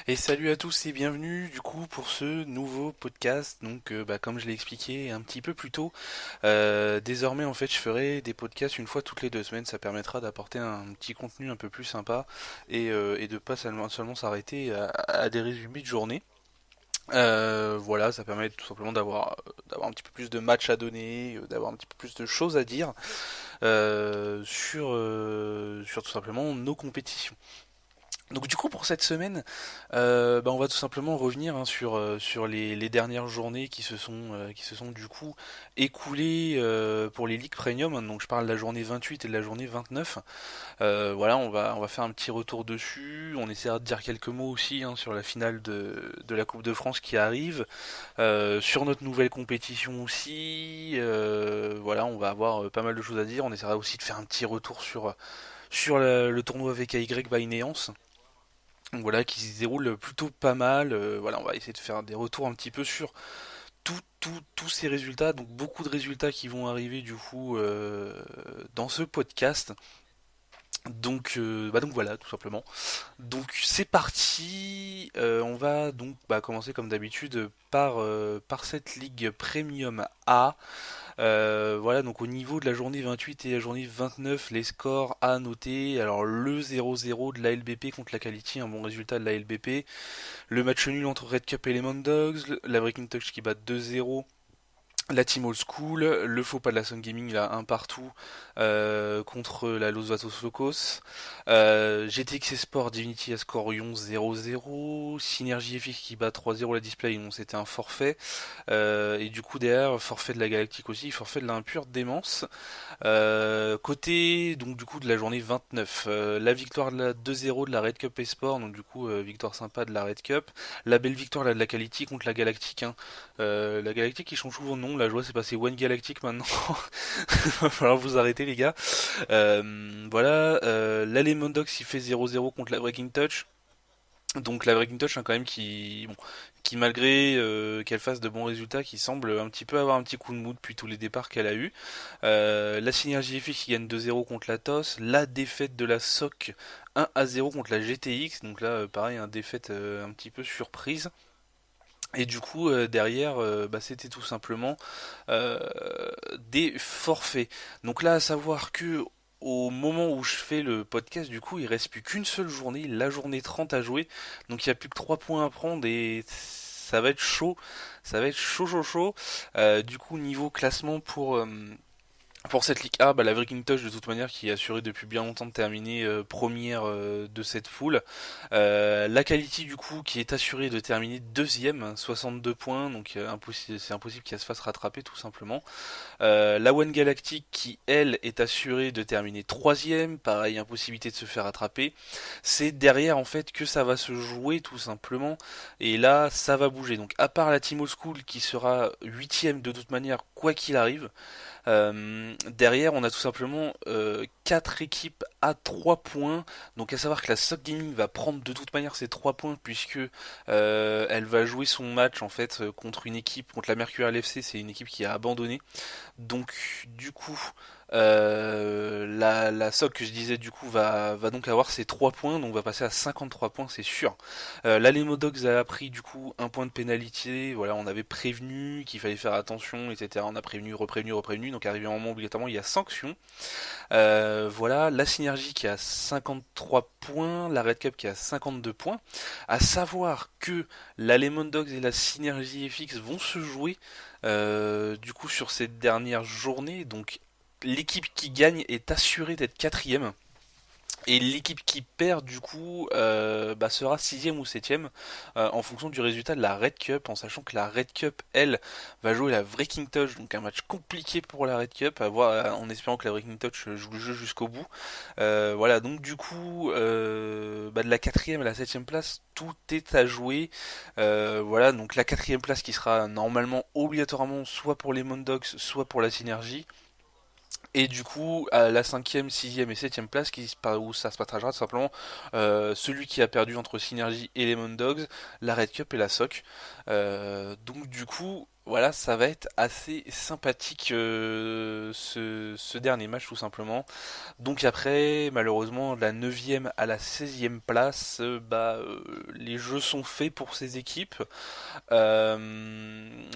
Et salut à tous et bienvenue du coup pour ce nouveau podcast. Donc comme je l'ai expliqué un petit peu plus tôt, désormais en fait je ferai des podcasts une fois toutes les 2 semaines. Ça permettra d'apporter un petit contenu un peu plus sympa et de pas seulement s'arrêter à des résumés de journée. Voilà, ça permet tout simplement d'avoir un petit peu plus de matchs à donner, d'avoir un petit peu plus de choses à dire sur tout simplement nos compétitions. Donc du coup pour cette semaine, on va tout simplement revenir sur les dernières journées qui se sont du coup écoulées pour les ligues premium. Donc je parle de la journée 28 et de la journée 29. Voilà, on va faire un petit retour dessus. On essaiera de dire quelques mots aussi sur la finale de la Coupe de France qui arrive, sur notre nouvelle compétition aussi. Voilà, on va avoir pas mal de choses à dire. On essaiera aussi de faire un petit retour sur le tournoi VKY by Néance. Donc voilà, qui se déroule plutôt pas mal. Voilà, on va essayer de faire des retours un petit peu sur tous ces résultats. Donc beaucoup de résultats qui vont arriver du coup dans ce podcast. Donc voilà, tout simplement. Donc c'est parti. On va donc commencer comme d'habitude par cette ligue Premium A. Voilà, donc au niveau de la journée 28 et la journée 29, les scores à noter. Alors le 0-0 de la LBP contre la Quality, un bon résultat de la LBP. Le match nul entre Red Cup et Lemon Dogs. La Breaking Touch qui bat 2-0. La Team Old School, le faux pas de la Sun Gaming, là, un partout contre la Los Vatos Locos. GTX Esport, Divinity Ascorion 0-0. Synergie FX qui bat 3-0 la Display, bon, c'était un forfait. Et du coup, derrière, forfait de la Galactique aussi, forfait de l'impure Démence. Côté donc du coup de la journée 29, la victoire de la 2-0 de la Red Cup Esport, donc du coup victoire sympa de la Red Cup, la belle victoire là, de la Quality contre la Galactique. La Galactique qui change souvent de nom, la joie c'est passé One Galactic maintenant. Va falloir vous arrêter les gars. Voilà, la Lemon Dogs il fait 0-0 contre la Breaking Touch. Donc la Breaking Touch quand même qui malgré qu'elle fasse de bons résultats, qui semble un petit peu avoir un petit coup de mou depuis tous les départs qu'elle a eu. La Synergie FX qui gagne 2-0 contre la TOS, la défaite de la SOC 1-0 contre la GTX, donc là pareil, une défaite un petit peu surprise. Et du coup derrière c'était tout simplement euh, des forfaits. Donc là à savoir que au moment où je fais le podcast, du coup, il reste plus qu'une seule journée, la journée 30 à jouer. Donc il n'y a plus que 3 points à prendre et ça va être chaud. Ça va être chaud, chaud, chaud. Du coup, niveau classement pour cette Ligue A, la Breaking Touch de toute manière qui est assurée depuis bien longtemps de terminer première de cette poule. La Quality du coup qui est assurée de terminer deuxième, 62 points, donc c'est impossible qu'elle se fasse rattraper tout simplement. La One Galactic qui elle est assurée de terminer troisième, pareil impossibilité de se faire rattraper. C'est derrière en fait que ça va se jouer tout simplement, et là ça va bouger. Donc à part la Team Old School qui sera huitième de toute manière quoi qu'il arrive. Derrière, on a tout simplement 4 équipes à 3 points. Donc à savoir que la Sock Gaming va prendre de toute manière ces 3 points puisque elle va jouer son match en fait contre une équipe, contre la Mercury LFC, c'est une équipe qui a abandonné. Donc du coup, la SOC que je disais du coup va donc avoir ses 3 points, donc va passer à 53 points, c'est sûr. La Lemo Dogs a pris du coup un point de pénalité, voilà, on avait prévenu qu'il fallait faire attention, etc. On a prévenu, reprévenu, reprévenu, donc arrivé un moment obligatoirement il y a sanction. Voilà, la Synergie qui a 53 points, la Red Cup qui a 52 points. À savoir que la Lemon Dogs et la Synergie FX vont se jouer du coup sur cette dernière journée. Donc l'équipe qui gagne est assurée d'être quatrième. Et l'équipe qui perd du coup sera sixième ou septième en fonction du résultat de la Red Cup, en sachant que la Red Cup, elle, va jouer la Breaking Touch, donc un match compliqué pour la Red Cup, à voir, en espérant que la Breaking Touch joue le jeu jusqu'au bout. Voilà, donc du coup, de la quatrième à la septième place, tout est à jouer. Voilà, donc la quatrième place qui sera normalement obligatoirement soit pour les Mondogs, soit pour la Synergie. Et du coup, à la cinquième, sixième et septième place, où ça se partagera tout simplement celui qui a perdu entre Synergy et Lemon Dogs, la Red Cup et la SOC. Donc du coup, voilà, ça va être assez sympathique ce dernier match tout simplement. Donc après, malheureusement, de la 9e à la 16e place, les jeux sont faits pour ces équipes.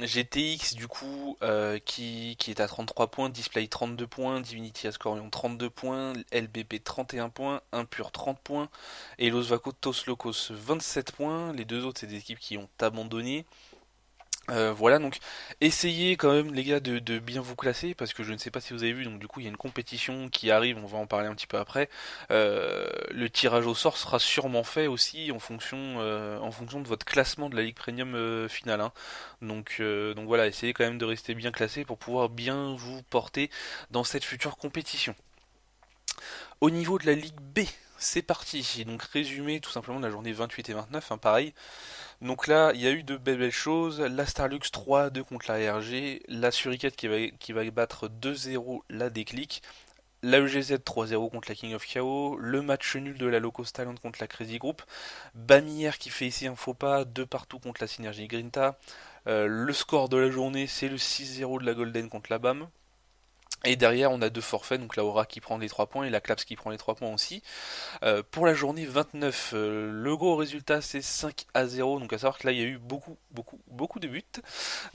GTX du coup qui est à 33 points, Display 32 points, Divinity Ascorion 32 points, LBP 31 points, Impure 30 points, et Los Vacos Tos Locos 27 points. Les deux autres c'est des équipes qui ont abandonné. Voilà, donc essayez quand même les gars de bien vous classer parce que je ne sais pas si vous avez vu, donc du coup il y a une compétition qui arrive, on va en parler un petit peu après. Le tirage au sort sera sûrement fait aussi en fonction de votre classement de la Ligue Premium finale, hein. Donc voilà, essayez quand même de rester bien classé pour pouvoir bien vous porter dans cette future compétition. Au niveau de la Ligue B, c'est parti. Donc résumé tout simplement de la journée 28 et 29, hein, pareil. Donc là, il y a eu de belles choses. La Starlux 3-2 contre la RG, la Suricate qui va battre 2-0 la Déclic, la EGZ 3-0 contre la King of Chaos, le match nul de la Locos Talent contre la Crazy Group, Bamière qui fait ici un faux pas, 2 partout contre la Synergie Grinta. Le score de la journée, c'est le 6-0 de la Golden contre la BAM. Et derrière, on a deux forfaits, donc la Aura qui prend les 3 points et la Claps qui prend les 3 points aussi. Pour la journée 29, le gros résultat c'est 5-0, donc à savoir que là il y a eu beaucoup de buts.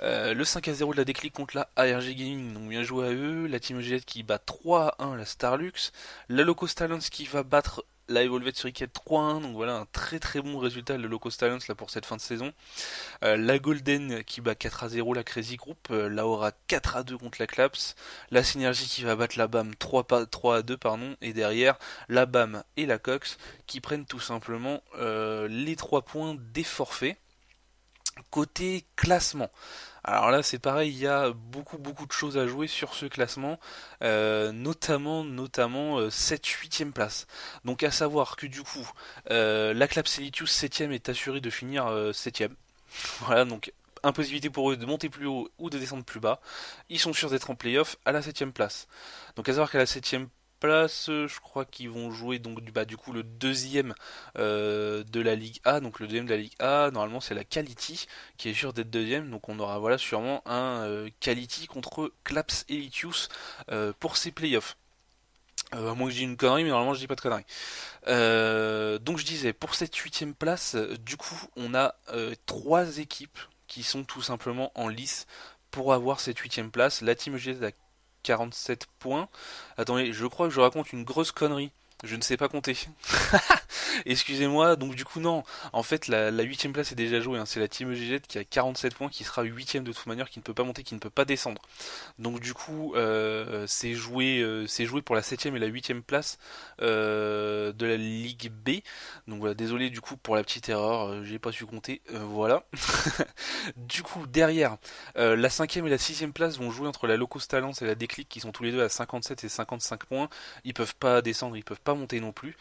Le 5-0 de la Déclic contre la ARG Gaming, donc bien joué à eux. La Team EGS qui bat 3-1 la Starlux. La Locos Talents qui va battre la Evolved Suricate 3-1, donc voilà un très très bon résultat de Locos Talents là pour cette fin de saison. La Golden qui bat 4-0 la Crazy Group, la Aura 4-2 contre la Claps, la Synergie qui va battre la BAM 3-2 pardon, et derrière la BAM et la Cox qui prennent tout simplement les 3 points des forfaits. Côté classement, alors là c'est pareil, il y a beaucoup de choses à jouer sur ce classement, notamment 7-8e place. Donc à savoir que du coup, la Claps Elitius 7ème est assurée de finir 7ème. Voilà, donc impossibilité pour eux de monter plus haut ou de descendre plus bas. Ils sont sûrs d'être en playoff à la 7ème place. Donc à savoir qu'à la 7ème place, je crois qu'ils vont jouer donc du coup le deuxième de la Ligue A. Donc le deuxième de la Ligue A, normalement c'est la Quality qui est sûr d'être deuxième. Donc on aura voilà sûrement un Quality contre Claps Elitius pour ces playoffs. À moins que je dise une connerie, mais normalement je dis pas de conneries. Donc je disais, pour cette 8ème place, du coup, on a trois équipes qui sont tout simplement en lice pour avoir cette 8ème place. La Team EGS a 47 points. Attendez, je crois que je raconte une grosse connerie. Je ne sais pas compter. Excusez-moi, donc du coup non, en fait la 8ème place est déjà jouée, hein. C'est la Team EGZ qui a 47 points, qui sera 8ème de toute manière, qui ne peut pas monter, qui ne peut pas descendre. Donc du coup c'est joué pour la 7ème et la 8ème place de la Ligue B. Donc voilà, désolé du coup pour la petite erreur, j'ai pas su compter, voilà. Du coup derrière, la 5ème et la 6ème place vont jouer entre la Locos Talents et la Déclic qui sont tous les deux à 57 et 55 points. Ils peuvent pas descendre, ils peuvent pas monter non plus.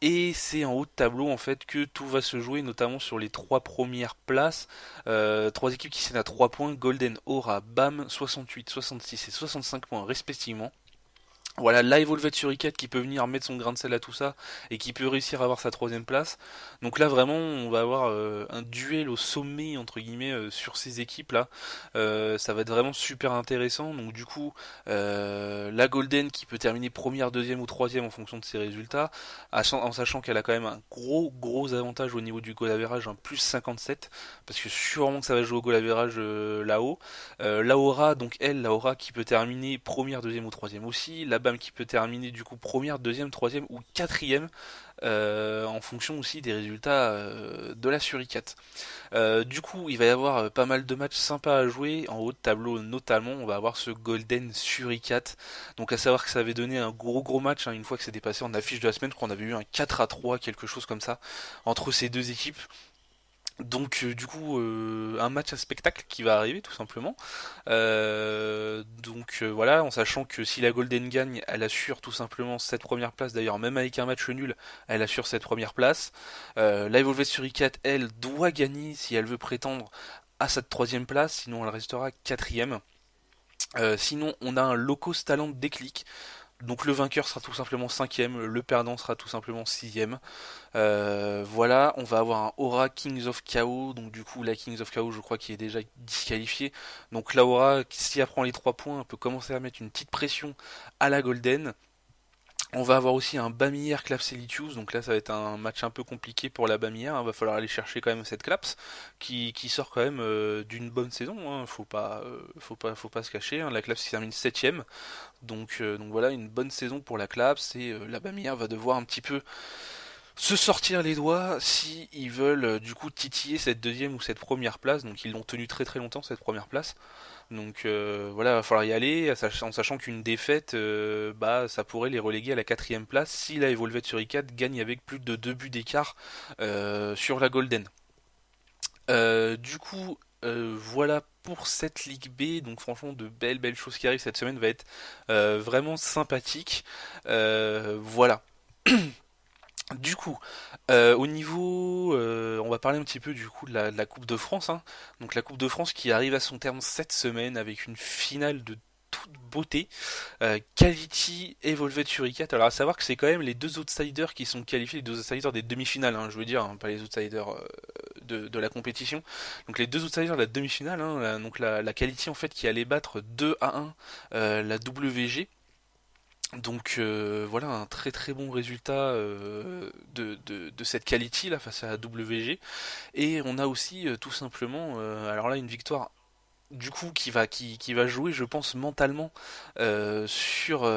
Et c'est en haut de tableau en fait que tout va se jouer, notamment sur les trois premières places. Trois équipes qui tiennent à 3 points, Golden, Aura, BAM, 68, 66 et 65 points respectivement. Voilà, la Evolved Suricate qui peut venir mettre son grain de sel à tout ça et qui peut réussir à avoir sa 3ème place. Donc là vraiment on va avoir un duel au sommet entre guillemets sur ces équipes là. Ça va être vraiment super intéressant. Donc du coup la Golden qui peut terminer première, deuxième ou troisième en fonction de ses résultats, en sachant qu'elle a quand même un gros avantage au niveau du goal average, un plus 57, parce que sûrement que ça va jouer au goal average là-haut. La Aura, donc elle, la Aura qui peut terminer première, deuxième ou troisième aussi. La BAM qui peut terminer du coup première, deuxième, troisième ou quatrième en fonction aussi des résultats de la Suricate. Du coup, il va y avoir pas mal de matchs sympas à jouer. En haut de tableau, notamment, on va avoir ce Golden Suricate. Donc, à savoir que ça avait donné un gros match, hein, une fois que c'était passé en affiche de la semaine, qu'on avait eu un 4-3, quelque chose comme ça, entre ces deux équipes. Donc du coup un match à spectacle qui va arriver tout simplement. Voilà, en sachant que si la Golden gagne, elle assure tout simplement cette première place. D'ailleurs même avec un match nul, elle assure cette première place. La Evolved Suricate, elle, doit gagner si elle veut prétendre à cette 3ème place, sinon elle restera 4ème. Sinon on a un Locos Talent Déclic. Donc le vainqueur sera tout simplement cinquième, le perdant sera tout simplement sixième. Voilà, on va avoir un Aura Kings of Chaos, donc du coup la Kings of Chaos je crois qu'il est déjà disqualifié. Donc la Aura, si elle prend les 3 points, elle peut commencer à mettre une petite pression à la Golden. On va avoir aussi un Bamier Clapselitius, donc là ça va être un match un peu compliqué pour la Bamier, il va falloir aller chercher quand même cette Claps qui sort quand même d'une bonne saison, hein. Faut pas se cacher, hein. La Claps qui termine 7ème, donc voilà une bonne saison pour la Claps et la Bamier va devoir un petit peu se sortir les doigts si ils veulent du coup titiller cette deuxième ou cette première place, donc ils l'ont tenu très très longtemps cette première place. Donc voilà, il va falloir y aller, en sachant qu'une défaite, bah, ça pourrait les reléguer à la quatrième place si la Evolved Suricat gagne avec plus de 2 buts d'écart sur la Golden. Du coup, voilà pour cette Ligue B. Donc franchement, de belles belles choses qui arrivent cette semaine va être vraiment sympathique. Voilà. Du coup, au niveau, on va parler un petit peu du coup de la Coupe de France, hein. Donc la Coupe de France qui arrive à son terme cette semaine avec une finale de toute beauté. Quality Evolved Suricat. Alors à savoir que c'est quand même les deux outsiders qui sont qualifiés, les deux outsiders des demi-finales, hein, je veux dire, hein, pas les outsiders de la compétition. Donc les deux outsiders de la demi-finale, hein, donc la Quality en fait qui allait battre 2-1 la WG. Donc voilà un très très bon résultat de cette quality là face à la WG. Et on a aussi tout simplement alors là une victoire du coup qui va jouer je pense mentalement sur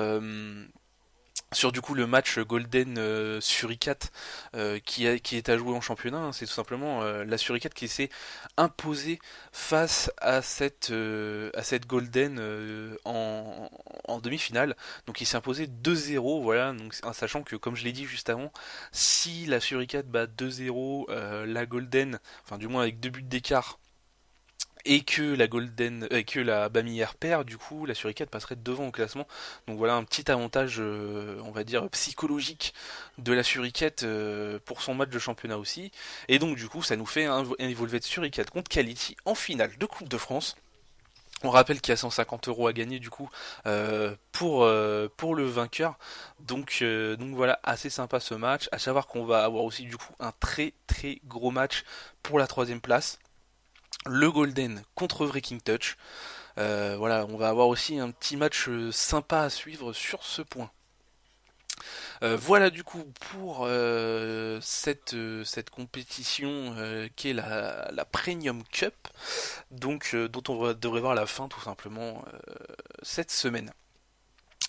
sur du coup le match Golden Suricat qui est à jouer en championnat, hein. C'est tout simplement la Suricat qui s'est imposée face à cette Golden en demi-finale. Donc il s'est imposé 2-0, voilà, donc en sachant que comme je l'ai dit juste avant, si la Suricat bat 2-0 la Golden, enfin du moins avec 2 buts d'écart, et que la Golden, que la Bamière perd, du coup, la Suricat passerait devant au classement. Donc voilà un petit avantage, on va dire psychologique de la Suricat pour son match de championnat aussi. Et donc du coup, ça nous fait un Evolved Suricat contre Quality en finale de Coupe de France. On rappelle qu'il y a 150 euros à gagner du coup pour le vainqueur. Donc voilà, assez sympa ce match. À savoir qu'on va avoir aussi du coup un très très gros match pour la troisième place, le Golden contre Breaking Touch. Voilà, on va avoir aussi un petit match sympa à suivre sur ce point. Voilà du coup pour cette compétition qui est la Premium Cup, donc dont devrait voir la fin tout simplement cette semaine.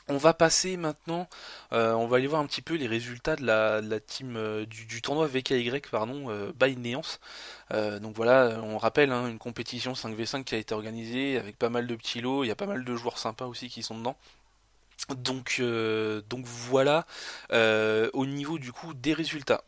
On va passer maintenant, on va aller voir un petit peu les résultats de la team du tournoi VKY pardon, by Neance. Donc voilà, on rappelle hein, une compétition 5v5 qui a été organisée avec pas mal de petits lots, il y a pas mal de joueurs sympas aussi qui sont dedans. Donc voilà au niveau du coup des résultats.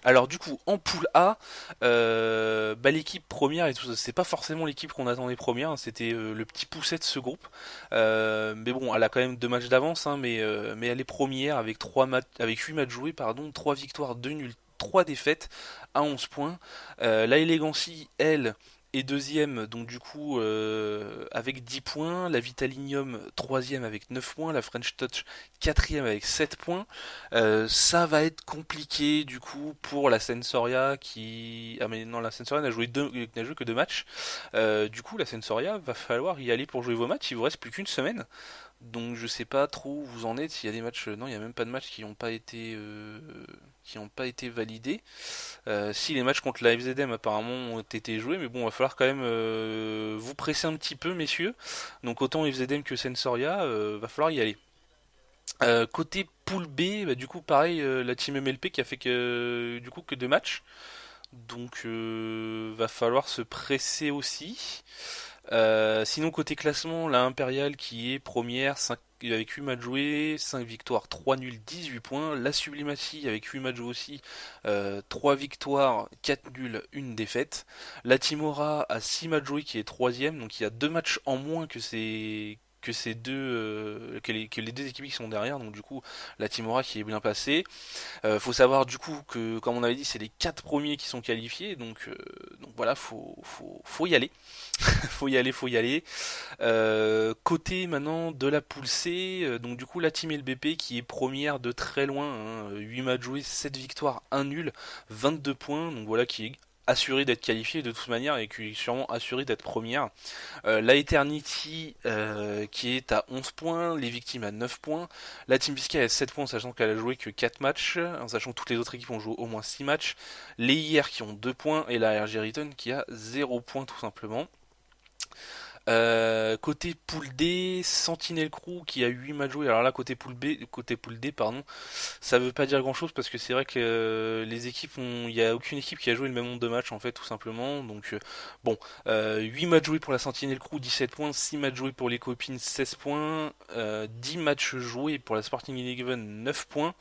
Alors du coup en poule A, bah, l'équipe première et tout ça, c'est pas forcément l'équipe qu'on attendait première, hein, c'était le petit pousset de ce groupe. Mais bon, elle a quand même 2 matchs d'avance, hein, mais elle est première avec 8 matchs joués, pardon, 3 victoires, 2 nuls, 3 défaites à 11 points. La Elegancy, elle, est deuxième, donc du coup avec 10 points, la Vitalinium troisième avec 9 points, la French Touch quatrième avec 7 points. Ça va être compliqué du coup pour la Sensoria qui... Ah mais non, la Sensoria n'a joué que 2 matchs. Du coup la Sensoria va falloir y aller pour jouer vos matchs, il vous reste plus qu'une semaine. Donc je sais pas trop où vous en êtes, s'il y a des matchs... Non, il n'y a même pas de matchs qui n'ont pas été validés. Si les matchs contre la FZM apparemment ont été joués, mais bon, il va falloir quand même vous presser un petit peu, messieurs. Donc autant FZM que Sensoria, va falloir y aller. Côté pool B, bah, du coup pareil, la team MLP qui a fait que du coup que 2 matchs. Donc va falloir se presser aussi. Sinon côté classement, la Impériale qui est première, avec 8 matchs joués, 5 victoires, 3 nuls, 18 points. La Sublimatie avec 8 matchs joués aussi, 3 victoires, 4 nuls, 1 défaite. La Timora a 6 matchs joués qui est troisième, donc il y a 2 matchs en moins que que que les deux équipes qui sont derrière. Donc du coup, la Team Aura qui est bien placée. Faut savoir du coup que, comme on avait dit, c'est les 4 premiers qui sont qualifiés. Donc voilà, faut y aller. Faut y aller. Côté maintenant de la poule C, donc du coup la team LBP qui est première de très loin, hein, 8 matchs joués, 7 victoires, 1 nul, 22 points, donc voilà qui est assuré d'être qualifié de toute manière et qui est sûrement assuré d'être première. La Eternity qui est à 11 points, les Victimes à 9 points, la Team Visca à 7 points sachant qu'elle a joué que 4 matchs, en sachant que toutes les autres équipes ont joué au moins 6 matchs, les IR qui ont 2 points et la RG Return qui a 0 points tout simplement. Côté pool D, Sentinel Crew qui a 8 matchs joués. Alors là, côté pool D, pardon, ça veut pas dire grand chose parce que c'est vrai que les équipes il y a aucune équipe qui a joué le même nombre de matchs en fait, tout simplement. Donc, bon, 8 matchs joués pour la Sentinel Crew, 17 points, 6 matchs joués pour les copines, 16 points, 10 matchs joués pour la Sporting Eleven, 9 points.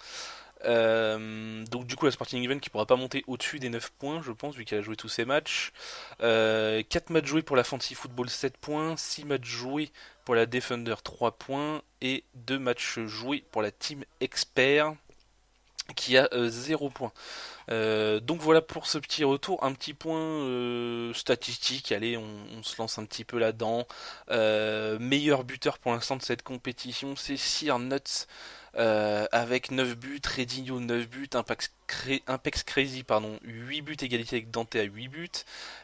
Donc du coup la Sporting Eleven qui pourra pas monter au-dessus des 9 points je pense vu qu'elle a joué tous ses matchs. 4 matchs joués pour la Fantasy Football 7 points, 6 matchs joués pour la Defender 3 points et 2 matchs joués pour la Team Expert qui a 0 points. Donc voilà pour ce petit retour, un petit point statistique, allez on se lance un petit peu là-dedans. Meilleur buteur pour l'instant de cette compétition c'est Sir Nuts avec 9 buts, Redinho 9 buts, Impex Crazy pardon, 8 buts, égalité avec Dante à 8 buts,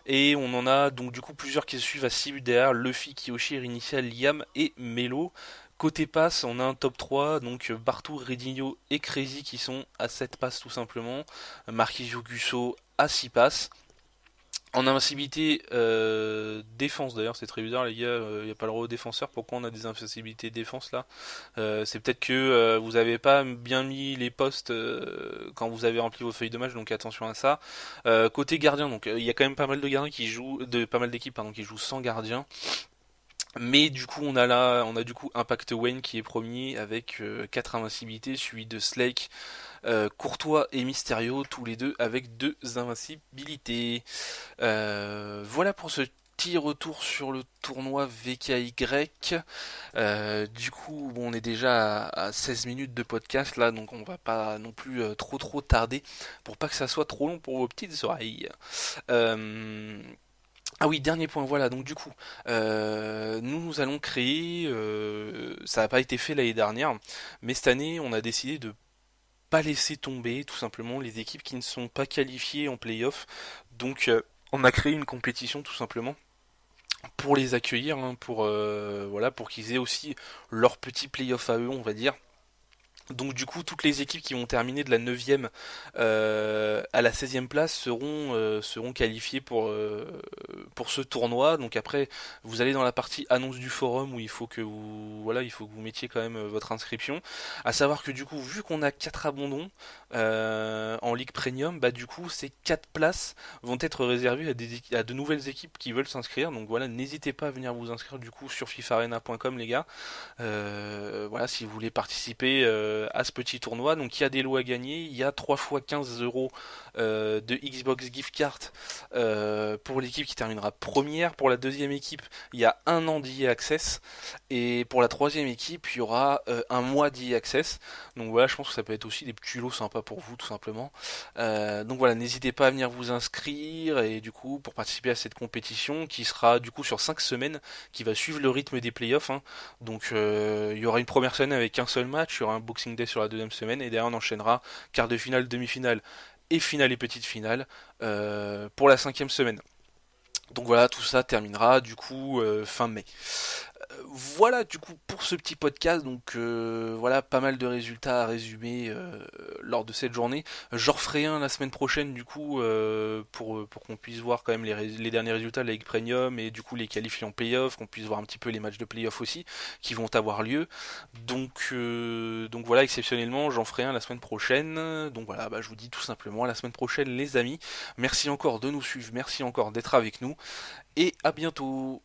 et on en a donc du coup plusieurs qui se suivent à 6 buts derrière, Luffy, Kiyoshi, Initial, Liam et Melo. Côté passe, on a un top 3, donc Bartou, Redinho et Crazy qui sont à 7 passes tout simplement, Marquisio Gusso à 6 passes. En invincibilité défense d'ailleurs c'est très bizarre les gars, il n'y a pas le droit aux défenseurs, pourquoi on a des invincibilités défense là? C'est peut-être que vous avez pas bien mis les postes quand vous avez rempli vos feuilles de match, donc attention à ça. Côté gardien, donc il y a quand même pas mal de gardiens qui jouent, pas mal d'équipes pardon qui jouent sans gardien. Mais du coup on a du coup Impact Wayne qui est premier avec 4 invincibilités, suivi de Slake, Courtois et Mysterio, tous les deux avec 2 invincibilités. Voilà pour ce petit retour sur le tournoi VKY. Du coup, bon, on est déjà à 16 minutes de podcast là, donc on va pas non plus trop tarder pour pas que ça soit trop long pour vos petites oreilles. Ah oui, dernier point, voilà, donc du coup, nous allons créer, ça n'a pas été fait l'année dernière, mais cette année on a décidé de pas laisser tomber tout simplement les équipes qui ne sont pas qualifiées en playoff. Donc on a créé une compétition tout simplement pour les accueillir, hein, voilà, pour qu'ils aient aussi leur petit playoff à eux, on va dire. Donc du coup, toutes les équipes qui vont terminer de la 9e à la 16e place seront qualifiées pour ce tournoi. Donc après, vous allez dans la partie annonce du forum où il faut que vous mettiez quand même votre inscription. À savoir que du coup, vu qu'on a 4 abandons en Ligue Premium, bah du coup, ces 4 places vont être réservées à de nouvelles équipes qui veulent s'inscrire. Donc voilà, n'hésitez pas à venir vous inscrire du coup sur fifarena.com les gars. Voilà, si vous voulez participer à ce petit tournoi. Donc il y a des lots à gagner, il y a 3 fois 15 euros de Xbox gift card pour l'équipe qui terminera première. Pour la deuxième équipe, il y a un an d'EA Access. Et pour la troisième équipe, il y aura un mois d'EA Access. Donc voilà, je pense que ça peut être aussi des petits lots sympas pour vous, tout simplement. Donc voilà, n'hésitez pas à venir vous inscrire et du coup, pour participer à cette compétition qui sera du coup sur 5 semaines, qui va suivre le rythme des playoffs, hein. Donc il y aura une première semaine avec un seul match, il y aura un Boxing Day sur la deuxième semaine et derrière on enchaînera quart de finale, demi-finale et finale et petite finale pour la 5e semaine. Donc voilà, tout ça terminera du coup fin mai. Voilà du coup pour ce petit podcast, donc voilà pas mal de résultats à résumer lors de cette journée. J'en referai un la semaine prochaine du coup pour qu'on puisse voir quand même les derniers résultats de la Ligue Premium et du coup les qualifiés en playoff, qu'on puisse voir un petit peu les matchs de playoff aussi qui vont avoir lieu. Donc voilà, exceptionnellement j'en ferai un la semaine prochaine. Donc voilà, bah, je vous dis tout simplement à la semaine prochaine les amis. Merci encore de nous suivre, merci encore d'être avec nous et à bientôt.